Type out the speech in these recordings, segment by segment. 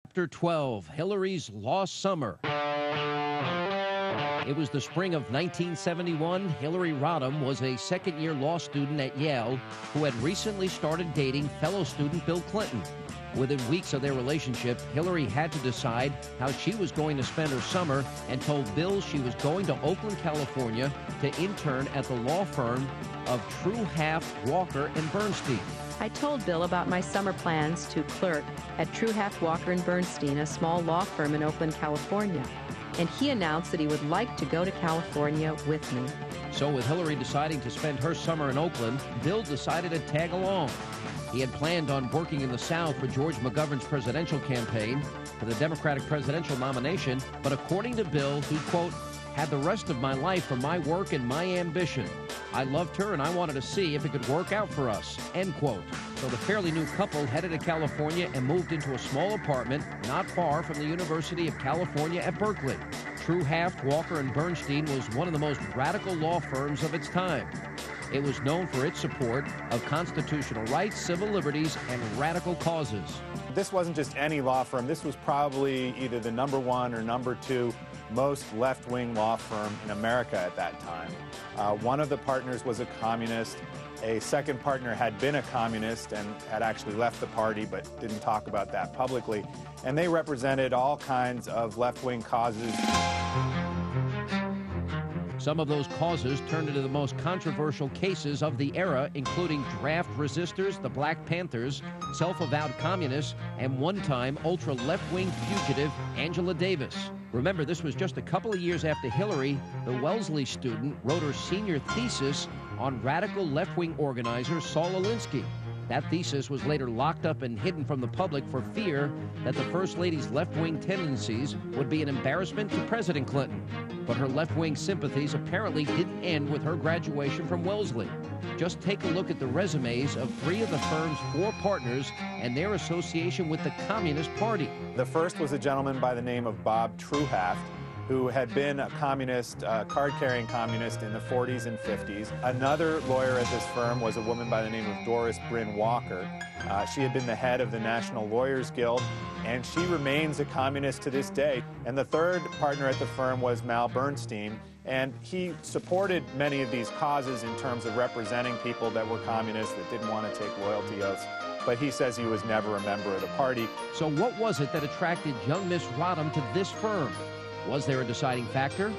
Chapter 12, Hillary's Lost Summer. It was the spring of 1971. Hillary Rodham was a second-year law student at Yale who had recently started dating fellow student Bill Clinton. Within weeks of their relationship, Hillary had to decide how she was going to spend her summer and told Bill she was going to Oakland, California to intern at the law firm of Ch.12, Walker and Bernstein. I told Bill about my summer plans to clerk at Ch.12, Walker and Bernstein, a small law firm in Oakland, California. And he announced that he would like to go to California with me. So with Hillary deciding to spend her summer in Oakland, Bill decided to tag along. He had planned on working in the South for George McGovern's presidential campaign for the Democratic presidential nomination, but according to Bill, he, quote, had the rest of my life for my work and my ambition. I loved her and I wanted to see if it could work out for us, end quote. So the fairly new couple headed to California and moved into a small apartment not far from the University of California at Berkeley. Ch.12, Walker and Bernstein was one of the most radical law firms of its time. It was known for its support of constitutional rights, civil liberties, and radical causes. This wasn't just any law firm. This was probably either the #1 or #2 most left-wing law firm in America at that time. One of the partners was a communist. A second partner had been a communist and had actually left the party but didn't talk about that publicly. And they represented all kinds of left-wing causes. Some of those causes turned into the most controversial cases of the era, including draft resistors, the Black Panthers, self-avowed communists, and one-time ultra-left-wing fugitive Angela Davis. Remember, this was just a couple of years after Hillary, the Wellesley student, wrote her senior thesis on radical left-wing organizer Saul Alinsky. That thesis was later locked up and hidden from the public for fear that the First Lady's left-wing tendencies would be an embarrassment to President Clinton. But her left-wing sympathies apparently didn't end with her graduation from Wellesley. Just take a look at the resumes of 3 of the firm's 4 partners and their association with the Communist Party. The first was a gentleman by the name of Bob Ch.12, who had been a communist, card-carrying communist in the 40s and 50s. Another lawyer at this firm was a woman by the name of Doris Bryn Walker. She had been the head of the National Lawyers Guild, and she remains a communist to this day. And the third partner at the firm was Mal Bernstein, and he supported many of these causes in terms of representing people that were communists that didn't want to take loyalty oaths. But he says he was never a member of the party. So what was it that attracted young Miss Rodham to this firm? Was there a deciding factor?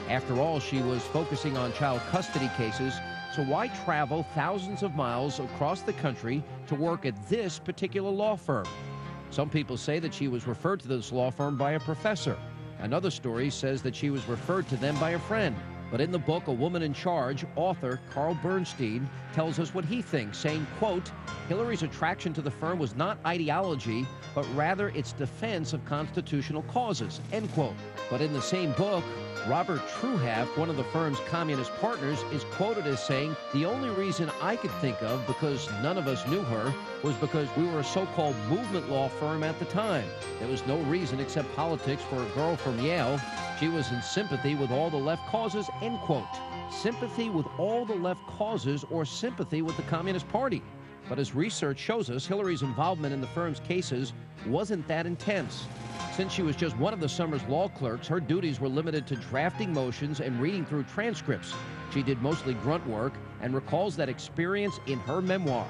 After all, she was focusing on child custody cases, so why travel thousands of miles across the country to work at this particular law firm? Some people say that she was referred to this law firm by a professor. Another story says that she was referred to them by a friend. But in the book, A Woman in Charge, author Carl Bernstein tells us what he thinks, saying, quote, Hillary's attraction to the firm was not ideology, but rather its defense of constitutional causes, end quote. But in the same book, Robert Ch.12, one of the firm's communist partners, is quoted as saying, the only reason I could think of, because none of us knew her, was because we were a so-called movement law firm at the time. There was no reason except politics for a girl from Yale. She was in sympathy with all the left causes, end quote. Sympathy with all the left causes or sympathy with the Communist Party. But as research shows us, Hillary's involvement in the firm's cases wasn't that intense. Since she was just one of the summer's law clerks, her duties were limited to drafting motions and reading through transcripts. She did mostly grunt work and recalls that experience in her memoir.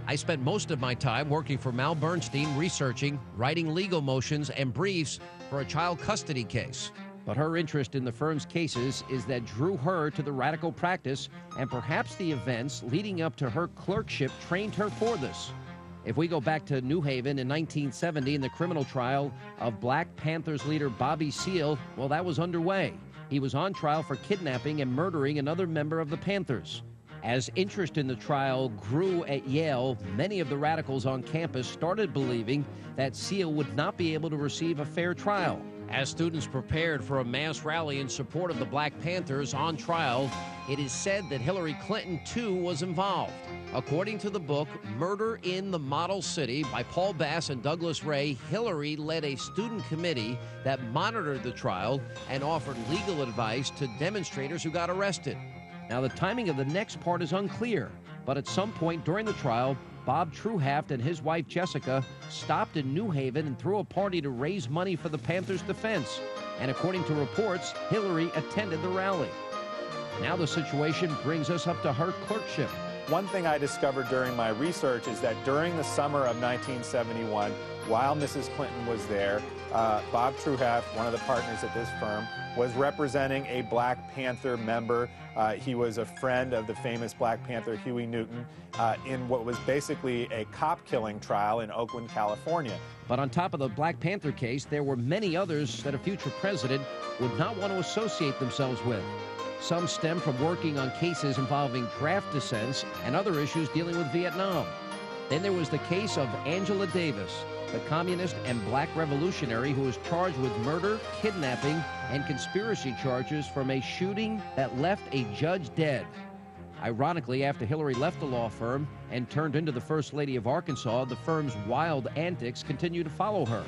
I spent most of my time working for Mal Bernstein, researching, writing legal motions and briefs for a child custody case. But her interest in the firm's cases is that drew her to the radical practice, and perhaps the events leading up to her clerkship trained her for this. If we go back to New Haven in 1970 in the criminal trial of Black Panthers leader Bobby Seale, well, that was underway. He was on trial for kidnapping and murdering another member of the Panthers. As interest in the trial grew at Yale, many of the radicals on campus started believing that Seale would not be able to receive a fair trial. As students prepared for a mass rally in support of the Black Panthers on trial, it is said that Hillary Clinton, too, was involved. According to the book, Murder in the Model City by Paul Bass and Douglas Ray, Hillary led a student committee that monitored the trial and offered legal advice to demonstrators who got arrested. Now, the timing of the next part is unclear, but at some point during the trial, Bob Truhaft and his wife Jessica stopped in New Haven and threw a party to raise money for the Panthers' defense. And according to reports, Hillary attended the rally. Now the situation brings us up to her clerkship. One thing I discovered during my research is that during the summer of 1971, while Mrs. Clinton was there, Bob Truhaft, one of the partners at this firm, was representing a Black Panther member. He was a friend of the famous Black Panther Huey Newton in what was basically a cop-killing trial in Oakland, California. But on top of the Black Panther case, there were many others that a future president would not want to associate themselves with. Some stem from working on cases involving draft dissents and other issues dealing with Vietnam. Then there was the case of Angela Davis, the communist and black revolutionary who was charged with murder, kidnapping, and conspiracy charges from a shooting that left a judge dead. Ironically, after Hillary left the law firm and turned into the First Lady of Arkansas, the firm's wild antics continued to follow her.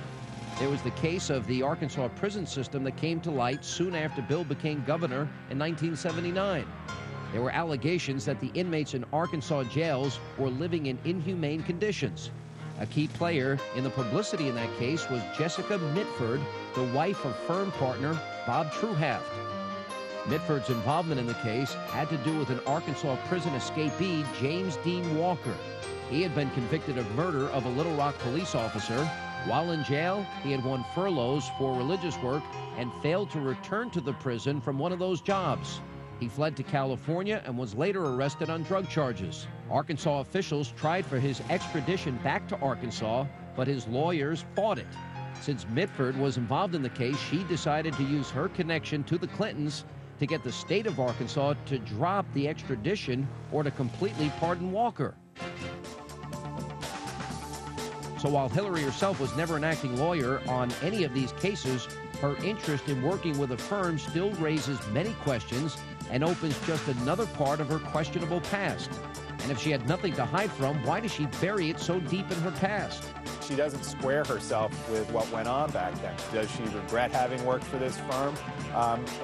There was the case of the Arkansas prison system that came to light soon after Bill became governor in 1979. There were allegations that the inmates in Arkansas jails were living in inhumane conditions. A key player in the publicity in that case was Jessica Mitford, the wife of firm partner Bob Truhaft. Mitford's involvement in the case had to do with an Arkansas prison escapee, James Dean Walker. He had been convicted of murder of a Little Rock police officer. While in jail, he had won furloughs for religious work and failed to return to the prison from one of those jobs. He fled to California and was later arrested on drug charges. Arkansas officials tried for his extradition back to Arkansas, but his lawyers fought it. Since Mitford was involved in the case, she decided to use her connection to the Clintons to get the state of Arkansas to drop the extradition or to completely pardon Walker. So while Hillary herself was never an acting lawyer on any of these cases, her interest in working with a firm still raises many questions and opens just another part of her questionable past. And if she had nothing to hide from, why does she bury it so deep in her past? She doesn't square herself with what went on back then. Does she regret having worked for this firm,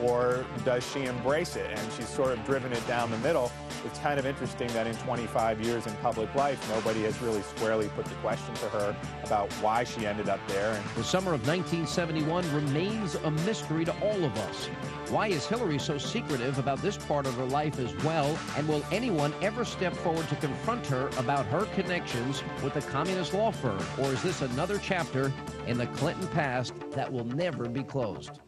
or does she embrace it? And she's sort of driven it down the middle. It's kind of interesting that in 25 years in public life, nobody has really squarely put the question to her about why she ended up there. And the summer of 1971 remains a mystery to all of us. Why is Hillary so secretive about this part of her life as well? And will anyone ever step forward to confront her about her connections with the communist law firm? Or is this another chapter in the Clinton past that will never be closed?